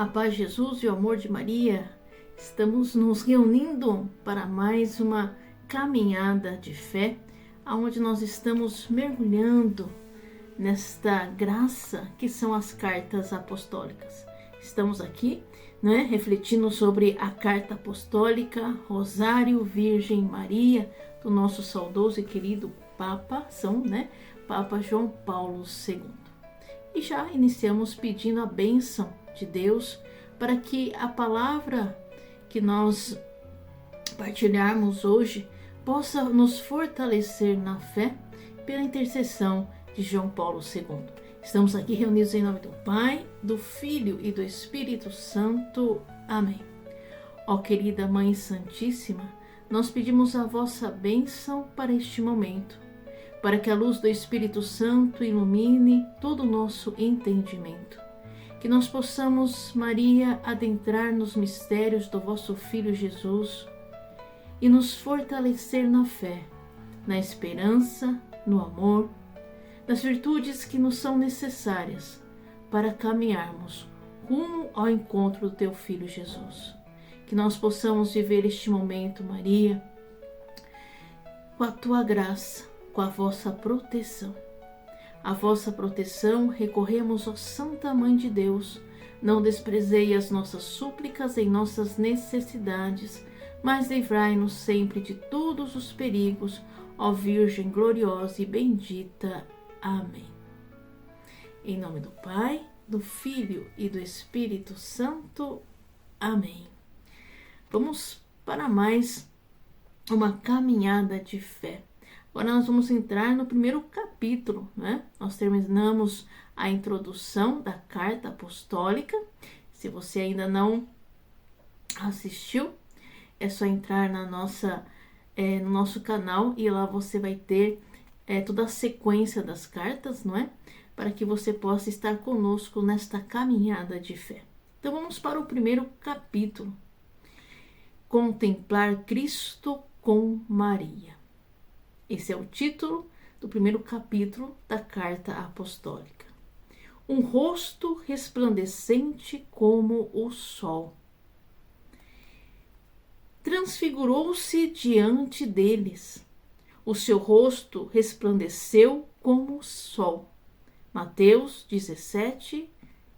A paz de Jesus e o amor de Maria, estamos nos reunindo para mais uma caminhada de fé, onde nós estamos mergulhando nesta graça que são as cartas apostólicas. Estamos aqui, refletindo sobre a carta apostólica Rosário Virgem Maria, do nosso saudoso e querido Papa, Papa João Paulo II. E já iniciamos pedindo a bênção de Deus para que a palavra que nós partilharmos hoje possa nos fortalecer na fé pela intercessão de João Paulo II. Estamos aqui reunidos em nome do Pai, do Filho e do Espírito Santo. Amém. Ó querida Mãe Santíssima, nós pedimos a vossa bênção para este momento, para que a luz do Espírito Santo ilumine todo o nosso entendimento. Que nós possamos, Maria, adentrar nos mistérios do vosso Filho Jesus e nos fortalecer na fé, na esperança, no amor, nas virtudes que nos são necessárias para caminharmos rumo ao encontro do teu Filho Jesus. Que nós possamos viver este momento, Maria, com a tua graça, com a vossa proteção. A vossa proteção recorremos, ó Santa Mãe de Deus. Não desprezei as nossas súplicas em nossas necessidades, mas livrai-nos sempre de todos os perigos, ó Virgem gloriosa e bendita. Amém. Em nome do Pai, do Filho e do Espírito Santo. Amém. Vamos para mais uma caminhada de fé. Agora nós vamos entrar no primeiro capítulo, Nós terminamos a introdução da carta apostólica. Se você ainda não assistiu, é só entrar no nosso canal e lá você vai ter toda a sequência das cartas, Para que você possa estar conosco nesta caminhada de fé. Então vamos para o primeiro capítulo. Contemplar Cristo com Maria. Esse é o título do primeiro capítulo da carta apostólica. Um rosto resplandecente como o sol. Transfigurou-se diante deles. O seu rosto resplandeceu como o sol. Mateus 17,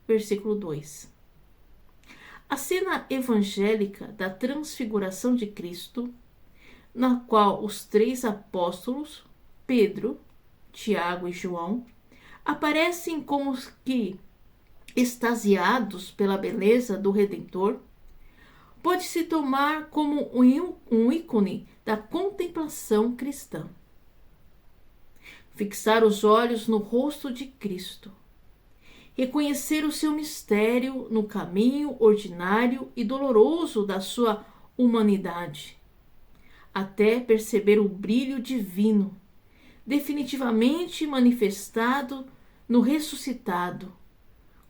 versículo 2. A cena evangélica da transfiguração de Cristo, na qual os três apóstolos, Pedro, Tiago e João, aparecem como que extasiados pela beleza do Redentor, pode-se tomar como um ícone da contemplação cristã. Fixar os olhos no rosto de Cristo, reconhecer o seu mistério no caminho ordinário e doloroso da sua humanidade, até perceber o brilho divino, definitivamente manifestado no ressuscitado,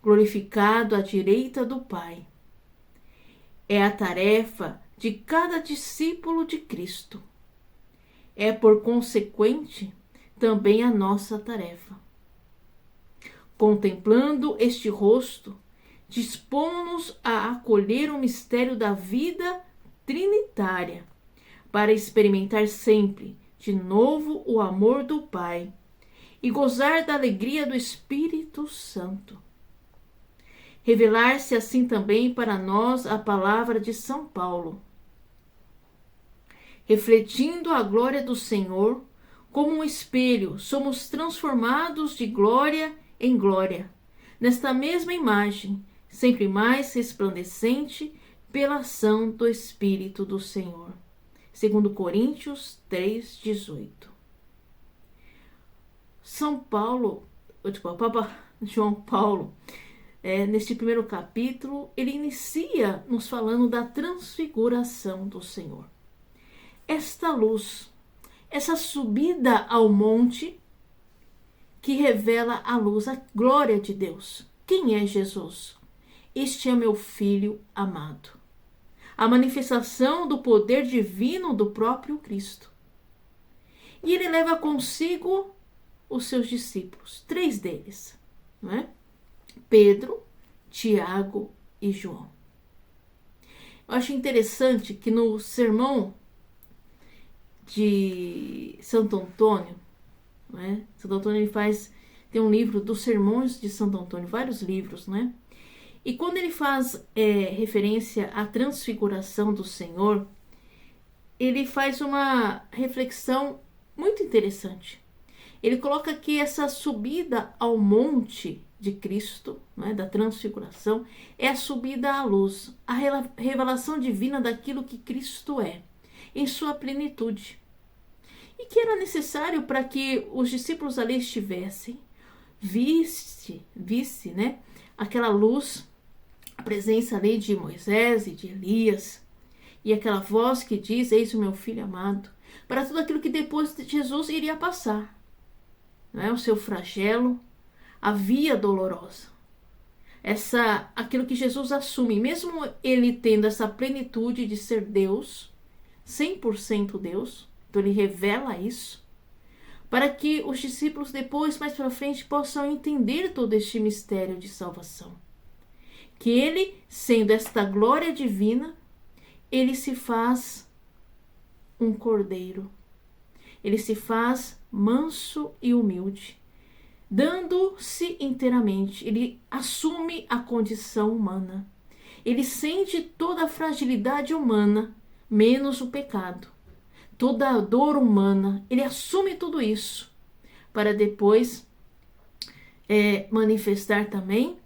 glorificado à direita do Pai. É a tarefa de cada discípulo de Cristo. É, por consequente, também a nossa tarefa. Contemplando este rosto, dispomos-nos a acolher o mistério da vida trinitária, para experimentar sempre, de novo, o amor do Pai e gozar da alegria do Espírito Santo. Revelar-se assim também para nós a palavra de São Paulo. Refletindo a glória do Senhor, como um espelho, somos transformados de glória em glória, nesta mesma imagem, sempre mais resplandecente pela ação do Espírito do Senhor. 2 Coríntios 3,18. Papa João Paulo, neste primeiro capítulo, ele inicia nos falando da transfiguração do Senhor. Esta luz, essa subida ao monte que revela a luz, a glória de Deus. Quem é Jesus? Este é meu Filho amado. A manifestação do poder divino do próprio Cristo. E ele leva consigo os seus discípulos, 3 deles, Pedro, Tiago e João. Eu acho interessante que no sermão de Santo Antônio, né? Santo Antônio ele tem um livro dos sermões de Santo Antônio, vários livros, né? E quando ele faz referência à transfiguração do Senhor, ele faz uma reflexão muito interessante. Ele coloca que essa subida ao monte de Cristo, né, da transfiguração, é a subida à luz, a revelação divina daquilo que Cristo é, em sua plenitude. E que era necessário para que os discípulos ali estivessem, visse, né, aquela luz, a presença ali de Moisés e de Elias, e aquela voz que diz, eis o meu filho amado, para tudo aquilo que depois de Jesus iria passar. Né? O seu flagelo, a via dolorosa. Aquilo que Jesus assume, mesmo ele tendo essa plenitude de ser Deus, 100% Deus, então ele revela isso, para que os discípulos depois, mais para frente, possam entender todo este mistério de salvação. Que ele, sendo esta glória divina, ele se faz um cordeiro. Ele se faz manso e humilde, dando-se inteiramente. Ele assume a condição humana. Ele sente toda a fragilidade humana, menos o pecado. Toda a dor humana. Ele assume tudo isso, para depois manifestar também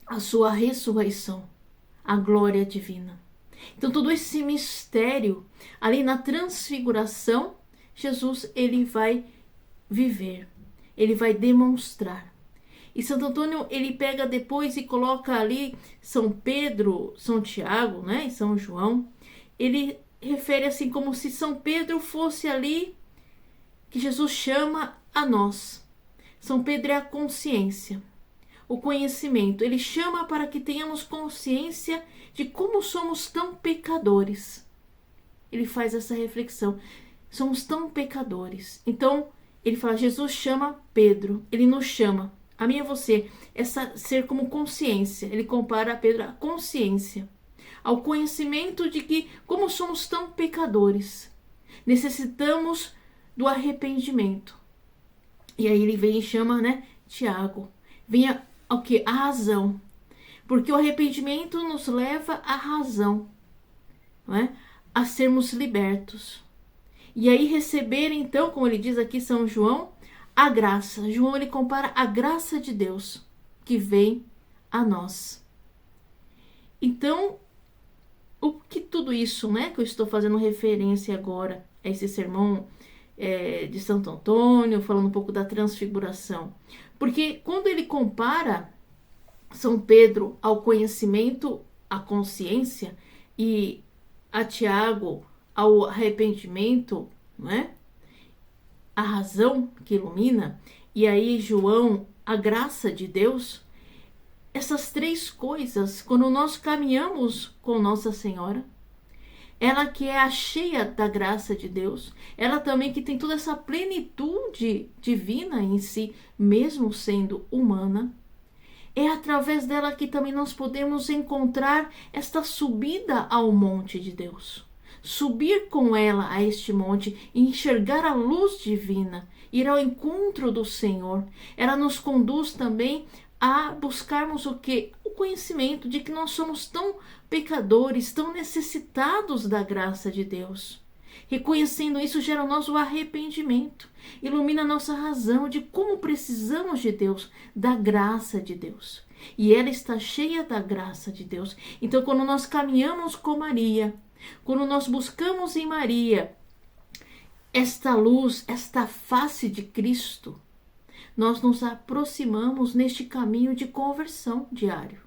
a sua ressurreição, a glória divina. Então todo esse mistério, ali na transfiguração, Jesus ele vai viver, ele vai demonstrar. E Santo Antônio ele pega depois e coloca ali São Pedro, São Tiago, né, e São João. Ele refere assim como se São Pedro fosse ali que Jesus chama a nós. São Pedro é a consciência, o conhecimento. Ele chama para que tenhamos consciência de como somos tão pecadores. Ele faz essa reflexão. Somos tão pecadores. Então, ele fala, Jesus chama Pedro. Ele nos chama, a mim e a você, ser como consciência. Ele compara a Pedro à consciência, ao conhecimento de que, como somos tão pecadores, necessitamos do arrependimento. E aí ele vem e chama, né, Tiago. Venha ao que? A razão. Porque o arrependimento nos leva à razão, não é? A sermos libertos. E aí receber, então, como ele diz aqui São João, a graça. João ele compara a graça de Deus que vem a nós. Então, o que tudo isso, né, que eu estou fazendo referência agora a esse sermão de Santo Antônio, falando um pouco da transfiguração. Porque quando ele compara São Pedro ao conhecimento, à consciência, e a Tiago ao arrependimento, não é? A razão que ilumina, e aí João, a graça de Deus, essas três coisas, quando nós caminhamos com Nossa Senhora, ela que é a cheia da graça de Deus, ela também que tem toda essa plenitude divina em si, mesmo sendo humana, é através dela que também nós podemos encontrar esta subida ao monte de Deus. Subir com ela a este monte e enxergar a luz divina, ir ao encontro do Senhor. Ela nos conduz também a buscarmos o quê? O conhecimento de que nós somos tão pecadores, tão necessitados da graça de Deus. Reconhecendo isso, gera em nós o arrependimento, ilumina a nossa razão de como precisamos de Deus, da graça de Deus. E ela está cheia da graça de Deus. Então, quando nós caminhamos com Maria, quando nós buscamos em Maria esta luz, esta face de Cristo, nós nos aproximamos neste caminho de conversão diário.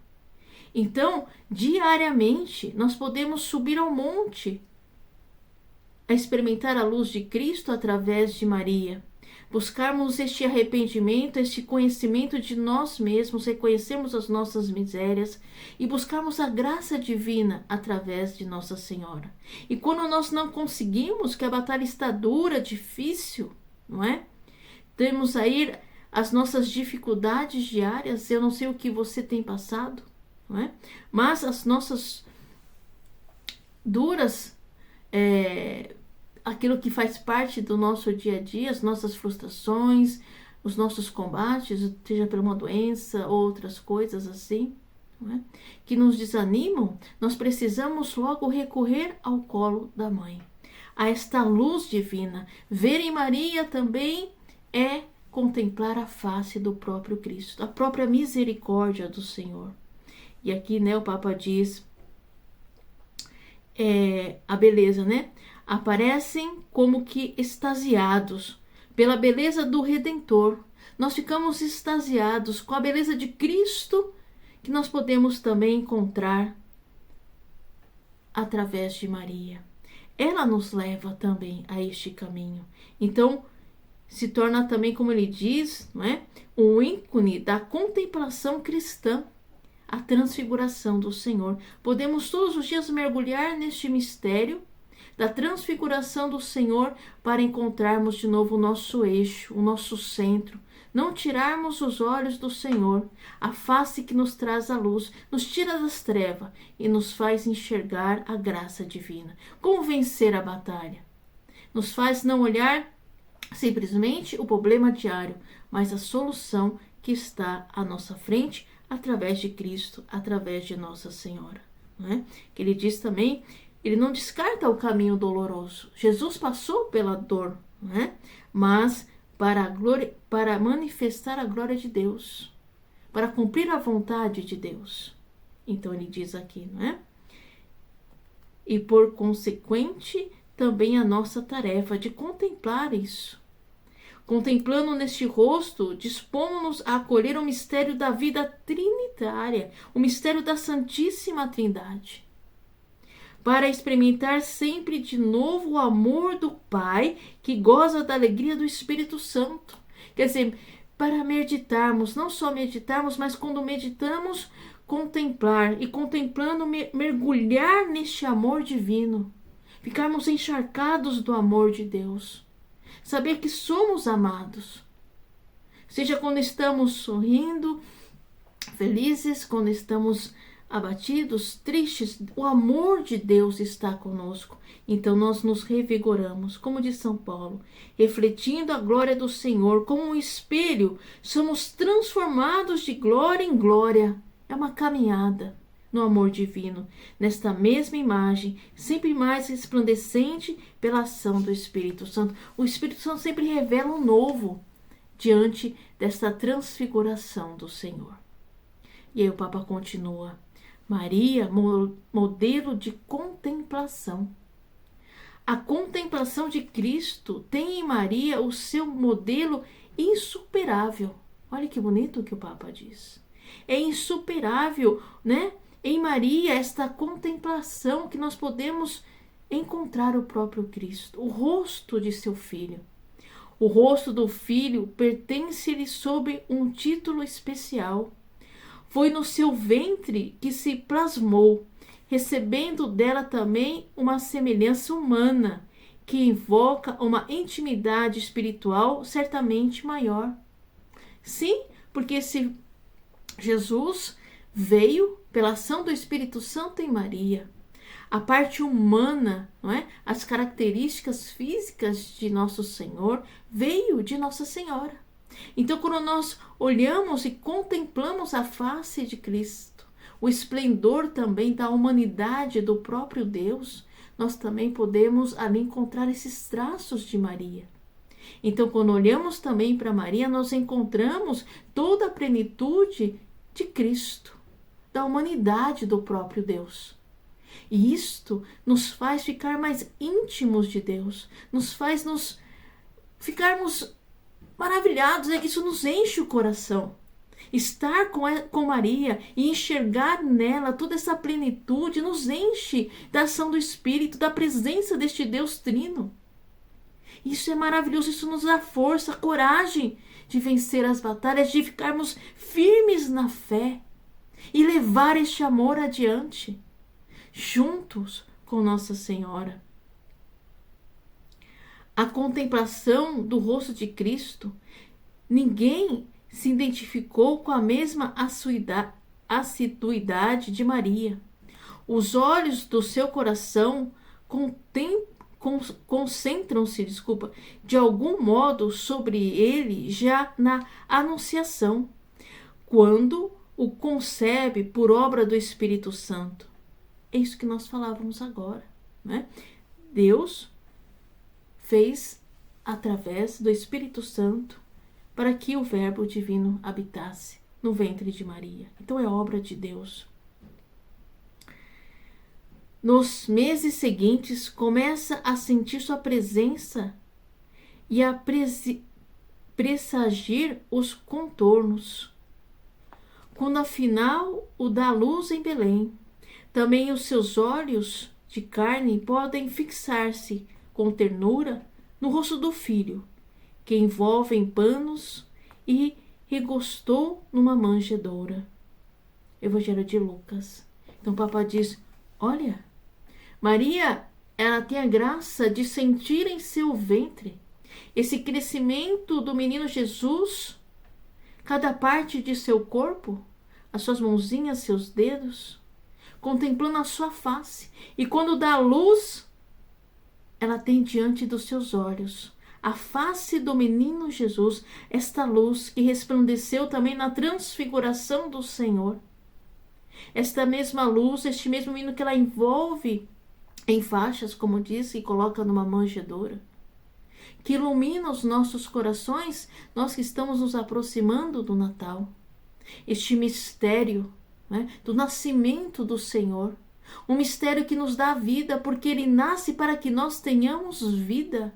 Então, diariamente, nós podemos subir ao monte, a experimentar a luz de Cristo através de Maria, buscarmos este arrependimento, este conhecimento de nós mesmos, reconhecermos as nossas misérias e buscarmos a graça divina através de Nossa Senhora. E quando nós não conseguimos, que a batalha está dura, difícil, não é? Temos aí as nossas dificuldades diárias. Eu não sei o que você tem passado, não é? Mas as nossas duras, aquilo que faz parte do nosso dia a dia, as nossas frustrações, os nossos combates, seja por uma doença ou outras coisas assim, não é? Que nos desanimam, nós precisamos logo recorrer ao colo da mãe, a esta luz divina. Ver em Maria também é contemplar a face do próprio Cristo, a própria misericórdia do Senhor. E aqui, né, o Papa diz, a beleza, né? Aparecem como que extasiados pela beleza do Redentor. Nós ficamos extasiados com a beleza de Cristo, que nós podemos também encontrar através de Maria. Ela nos leva também a este caminho. Então, se torna também, como ele diz, não é? Um ícone da contemplação cristã, a transfiguração do Senhor. Podemos todos os dias mergulhar neste mistério da transfiguração do Senhor para encontrarmos de novo o nosso eixo, o nosso centro. Não tirarmos os olhos do Senhor, a face que nos traz a luz, nos tira das trevas e nos faz enxergar a graça divina. Como vencer a batalha? Nos faz não olhar simplesmente o problema diário, mas a solução que está à nossa frente através de Cristo, através de Nossa Senhora. Não é? Que ele diz também, ele não descarta o caminho doloroso. Jesus passou pela dor, não é? Mas para manifestar a glória de Deus, para cumprir a vontade de Deus. Então ele diz aqui, não é? E por consequente, também a nossa tarefa de contemplar isso. Contemplando neste rosto, dispomos-nos a acolher o mistério da vida trinitária, o mistério da Santíssima Trindade, para experimentar sempre de novo o amor do Pai, que goza da alegria do Espírito Santo. Quer dizer, para meditarmos, não só meditarmos, mas quando meditamos, contemplar, e contemplando mergulhar neste amor divino, ficarmos encharcados do amor de Deus. Saber que somos amados, seja quando estamos sorrindo, felizes, quando estamos abatidos, tristes, o amor de Deus está conosco. Então nós nos revigoramos, como diz São Paulo, refletindo a glória do Senhor como um espelho, somos transformados de glória em glória. É uma caminhada no amor divino, nesta mesma imagem, sempre mais resplandecente pela ação do Espírito Santo. O Espírito Santo sempre revela o novo diante desta transfiguração do Senhor. E aí o Papa continua, Maria, modelo de contemplação. A contemplação de Cristo tem em Maria o seu modelo insuperável. Olha que bonito o que o Papa diz. É insuperável, né? Em Maria, esta contemplação que nós podemos encontrar o próprio Cristo, o rosto de seu Filho. O rosto do Filho pertence-lhe sob um título especial. Foi no seu ventre que se plasmou, recebendo dela também uma semelhança humana, que invoca uma intimidade espiritual certamente maior. Sim, porque esse Jesus veio pela ação do Espírito Santo em Maria. A parte humana, não é? As características físicas de Nosso Senhor veio de Nossa Senhora. Então, quando nós olhamos e contemplamos a face de Cristo, o esplendor também da humanidade do próprio Deus, nós também podemos ali encontrar esses traços de Maria. Então, quando olhamos também para Maria, nós encontramos toda a plenitude de Cristo, da humanidade do próprio Deus. E isto nos faz ficar mais íntimos de Deus, nos faz ficarmos maravilhados, que isso nos enche o coração. Estar com Maria e enxergar nela toda essa plenitude nos enche da ação do Espírito, da presença deste Deus Trino. Isso é maravilhoso, isso nos dá força, coragem de vencer as batalhas, de ficarmos firmes na fé e levar este amor adiante, juntos com Nossa Senhora. A contemplação do rosto de Cristo, ninguém se identificou com a mesma assiduidade de Maria. Os olhos do seu coração concentram-se, de algum modo sobre ele já na Anunciação, quando o concebe por obra do Espírito Santo. É isso que nós falávamos agora, né? Deus fez através do Espírito Santo para que o Verbo divino habitasse no ventre de Maria. Então é obra de Deus. Nos meses seguintes, começa a sentir sua presença e a pressagir os contornos. Quando afinal o dá luz em Belém, também os seus olhos de carne podem fixar-se com ternura no rosto do filho, que envolve em panos e regostou numa manjedoura. Evangelho de Lucas. Então o Papa diz, olha, Maria, ela tem a graça de sentir em seu ventre esse crescimento do menino Jesus, cada parte de seu corpo, as suas mãozinhas, seus dedos, contemplando a sua face. E quando dá luz, ela tem diante dos seus olhos a face do menino Jesus, esta luz que resplandeceu também na transfiguração do Senhor. Esta mesma luz, este mesmo menino que ela envolve em faixas, como disse, e coloca numa manjedoura, que ilumina os nossos corações, nós que estamos nos aproximando do Natal. Este mistério, né, do nascimento do Senhor, um mistério que nos dá vida, porque Ele nasce para que nós tenhamos vida.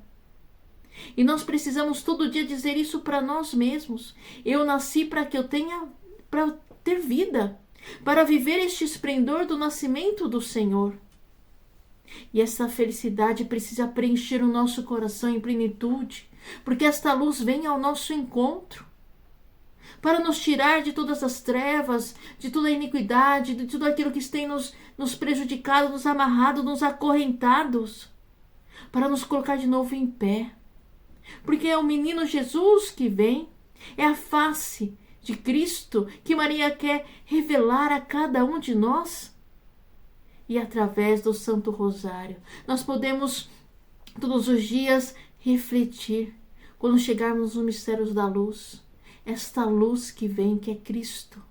E nós precisamos todo dia dizer isso para nós mesmos. Eu nasci para que eu tenha, para ter vida, para viver este esplendor do nascimento do Senhor. E essa felicidade precisa preencher o nosso coração em plenitude, porque esta luz vem ao nosso encontro, para nos tirar de todas as trevas, de toda a iniquidade, de tudo aquilo que tem nos prejudicado, nos amarrado, nos acorrentados, para nos colocar de novo em pé. Porque é o menino Jesus que vem, é a face de Cristo que Maria quer revelar a cada um de nós. E através do Santo Rosário, nós podemos todos os dias refletir, quando chegarmos nos mistérios da luz, esta luz que vem, que é Cristo,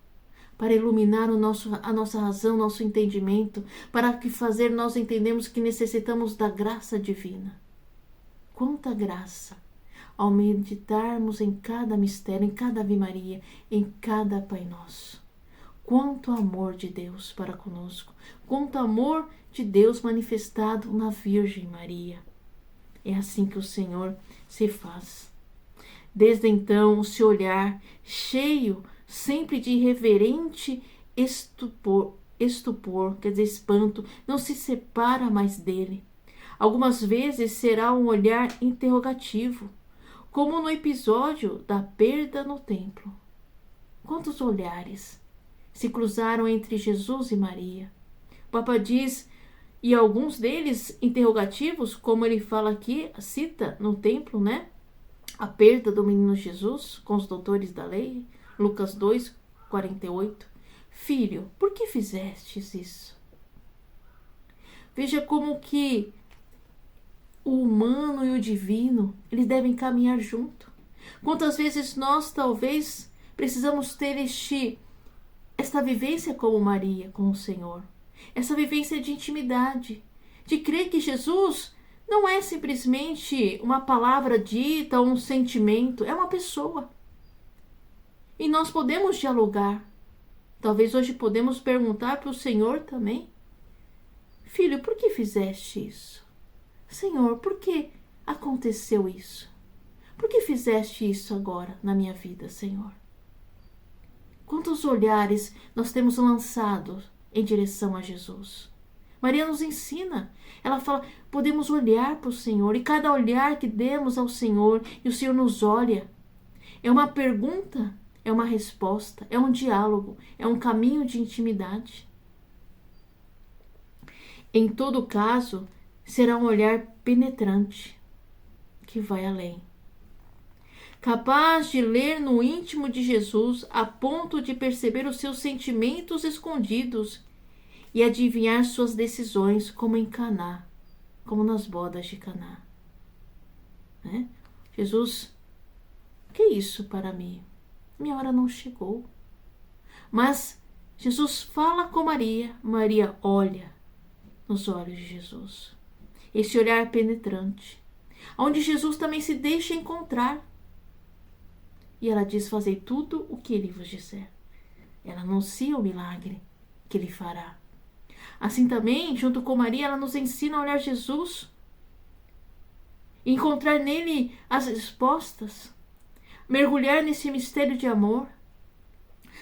para iluminar a nossa razão, nosso entendimento, para que fazer nós entendemos que necessitamos da graça divina. Quanta graça ao meditarmos em cada mistério, em cada Ave Maria, em cada Pai Nosso. Quanto amor de Deus para conosco, quanto amor de Deus manifestado na Virgem Maria. É assim que o Senhor se faz. Desde então, o seu olhar, cheio sempre de irreverente estupor, quer dizer, espanto, não se separa mais dele. Algumas vezes será um olhar interrogativo, como no episódio da perda no templo. Quantos olhares se cruzaram entre Jesus e Maria? O Papa diz, e alguns deles interrogativos, como ele fala aqui, cita no templo, né? A perda do menino Jesus com os doutores da lei, Lucas 2, 48. Filho, por que fizestes isso? Veja como que o humano e o divino, eles devem caminhar junto. Quantas vezes nós talvez precisamos ter esta vivência como Maria, com o Senhor. Essa vivência de intimidade, de crer que Jesus não é simplesmente uma palavra dita ou um sentimento, é uma pessoa. E nós podemos dialogar. Talvez hoje podemos perguntar para o Senhor também. Filho, por que fizeste isso? Senhor, por que aconteceu isso? Por que fizeste isso agora na minha vida, Senhor? Quantos olhares nós temos lançado em direção a Jesus? Maria nos ensina. Ela fala, podemos olhar para o Senhor. E cada olhar que demos ao Senhor, e o Senhor nos olha, é uma pergunta, é uma resposta, é um diálogo, é um caminho de intimidade. Em todo caso, será um olhar penetrante, que vai além. capaz de ler no íntimo de Jesus a ponto de perceber os seus sentimentos escondidos e adivinhar suas decisões, como em Caná, como nas bodas de Caná. Né? Jesus, que é isso para mim? Minha hora não chegou. Mas Jesus fala com Maria, Maria olha nos olhos de Jesus. Esse olhar penetrante, onde Jesus também se deixa encontrar. E ela diz: fazei tudo o que ele vos disser. Ela anuncia o milagre que ele fará. Assim também, junto com Maria, ela nos ensina a olhar Jesus, encontrar nele as respostas, mergulhar nesse mistério de amor,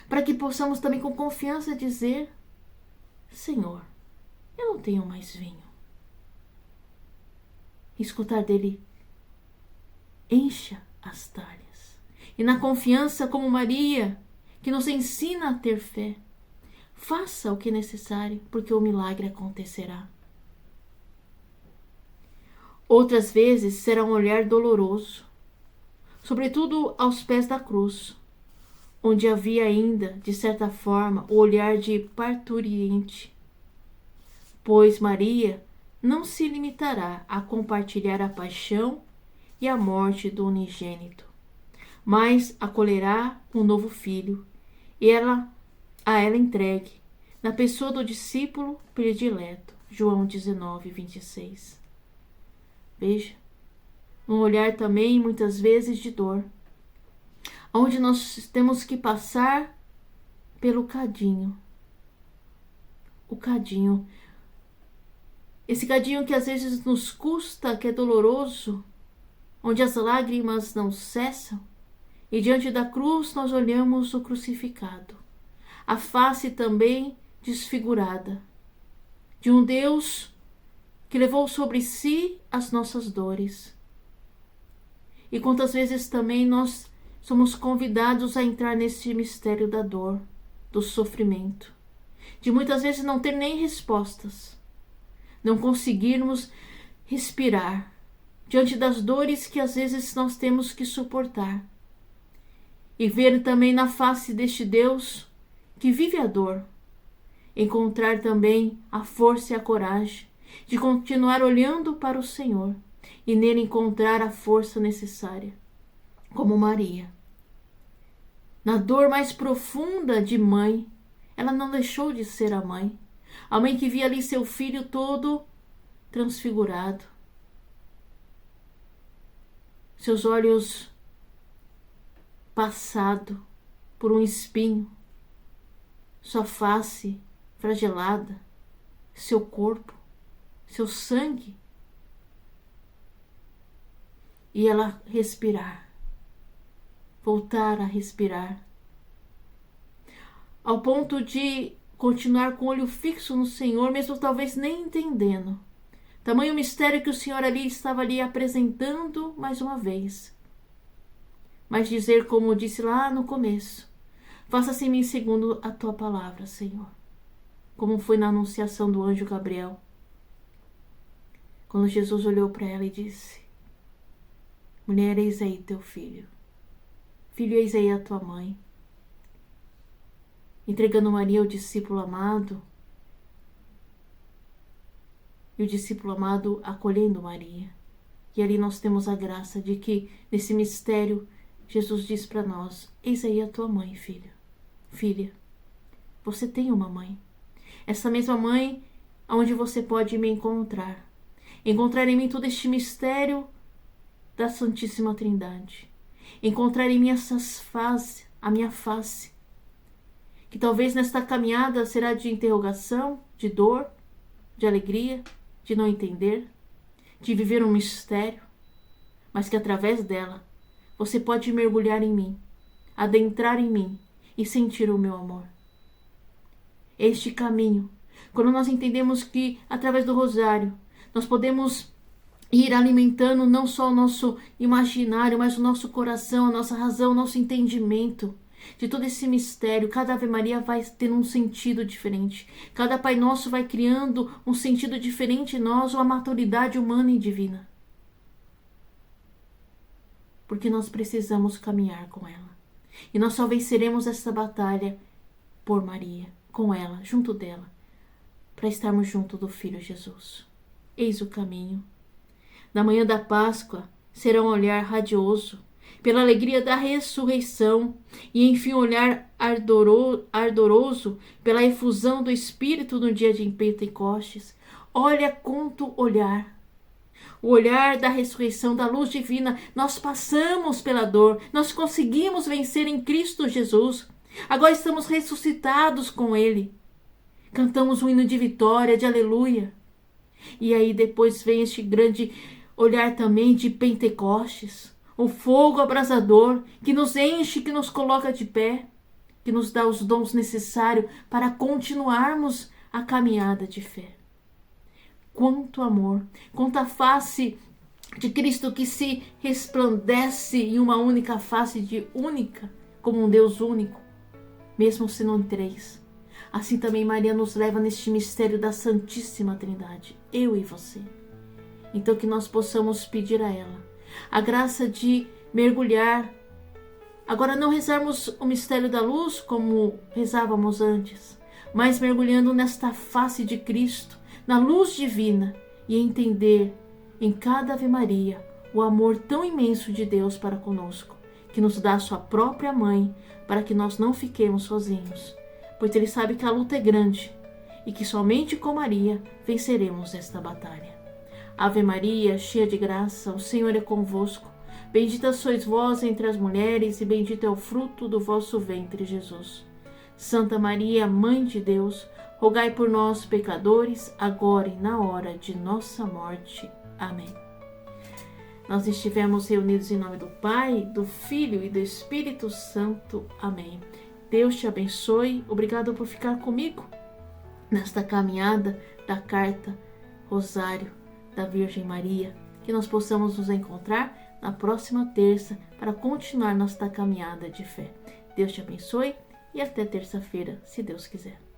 para que possamos também com confiança dizer: Senhor, eu não tenho mais vinho. Escutar dele: encha as talhas. E na confiança como Maria, que nos ensina a ter fé, faça o que é necessário, porque o milagre acontecerá. Outras vezes será um olhar doloroso, sobretudo aos pés da cruz, onde havia ainda, de certa forma, o olhar de parturiente, pois Maria não se limitará a compartilhar a paixão e a morte do unigênito, mas acolherá um novo filho, e a ela entregue, na pessoa do discípulo predileto, João 19, 26. Veja, um olhar também muitas vezes de dor, onde nós temos que passar pelo cadinho. O cadinho, esse cadinho que às vezes nos custa, que é doloroso, onde as lágrimas não cessam, e diante da cruz nós olhamos o crucificado, a face também desfigurada, de um Deus que levou sobre si as nossas dores. E quantas vezes também nós somos convidados a entrar nesse mistério da dor, do sofrimento, de muitas vezes não ter nem respostas, não conseguirmos respirar diante das dores que às vezes nós temos que suportar, e ver também na face deste Deus que vive a dor, encontrar também a força e a coragem de continuar olhando para o Senhor e nele encontrar a força necessária, como Maria. Na dor mais profunda de mãe, ela não deixou de ser a mãe que via ali seu filho todo transfigurado, seus olhos passado por um espinho, sua face fragelada, seu corpo, seu sangue, e ela respirar, voltar a respirar, ao ponto de continuar com o olho fixo no Senhor, mesmo talvez nem entendendo. Tamanho mistério que o Senhor ali estava ali apresentando mais uma vez. Mas dizer, como disse lá no começo: faça-se em mim segundo a tua palavra, Senhor. Como foi na anunciação do anjo Gabriel, quando Jesus olhou para ela e disse: mulher, eis aí teu filho. Filho, eis aí a tua mãe. Entregando Maria ao discípulo amado, e o discípulo amado acolhendo Maria. E ali nós temos a graça de que, nesse mistério, Jesus diz para nós: eis aí a tua mãe, filho. Filha, você tem uma mãe. Essa mesma mãe onde você pode me encontrar. Encontrar em mim todo este mistério da Santíssima Trindade. Encontrar em mim a minha face, que talvez nesta caminhada será de interrogação, de dor, de alegria, de não entender, de viver um mistério, mas que através dela você pode mergulhar em mim, adentrar em mim e sentir o meu amor. Este caminho, quando nós entendemos que através do rosário nós podemos ir alimentando não só o nosso imaginário, mas o nosso coração, a nossa razão, o nosso entendimento de todo esse mistério. Cada Ave Maria vai ter um sentido diferente. Cada Pai Nosso vai criando um sentido diferente em nós, uma maturidade humana e divina. porque nós precisamos caminhar com ela. E nós só venceremos essa batalha por Maria, com ela, junto dela, para estarmos junto do Filho Jesus. Eis o caminho. Na manhã da Páscoa será um olhar radioso, pela alegria da ressurreição, e enfim um olhar ardoroso pela efusão do Espírito no dia de Pentecostes. Olha quanto olhar. O olhar da ressurreição, da luz divina. Nós passamos pela dor, nós conseguimos vencer em Cristo Jesus. Agora estamos ressuscitados com Ele. Cantamos um hino de vitória, de aleluia. E aí depois vem este grande olhar também de Pentecostes. O fogo abrasador que nos enche, que nos coloca de pé, que nos dá os dons necessários para continuarmos a caminhada de fé. Quanto amor, quanta face de Cristo que se resplandece em uma única face de única, como um Deus único, mesmo sendo em três. Assim também Maria nos leva neste mistério da Santíssima Trindade, eu e você. Então que nós possamos pedir a ela a graça de mergulhar, agora não rezarmos o mistério da luz como rezávamos antes, mas mergulhando nesta face de Cristo, na luz divina, e entender em cada Ave Maria o amor tão imenso de Deus para conosco, que nos dá a sua própria mãe, para que nós não fiquemos sozinhos, pois Ele sabe que a luta é grande e que somente com Maria venceremos esta batalha. Ave Maria, cheia de graça, o Senhor é convosco. Bendita sois vós entre as mulheres, e bendito é o fruto do vosso ventre, Jesus. Santa Maria, Mãe de Deus, rogai por nós, pecadores, agora e na hora de nossa morte. Amém. Nós estivemos reunidos em nome do Pai, do Filho e do Espírito Santo. Amém. Deus te abençoe. Obrigado por ficar comigo nesta caminhada da carta Rosário da Virgem Maria. Que nós possamos nos encontrar na próxima terça para continuar nossa caminhada de fé. Deus te abençoe e até terça-feira, se Deus quiser.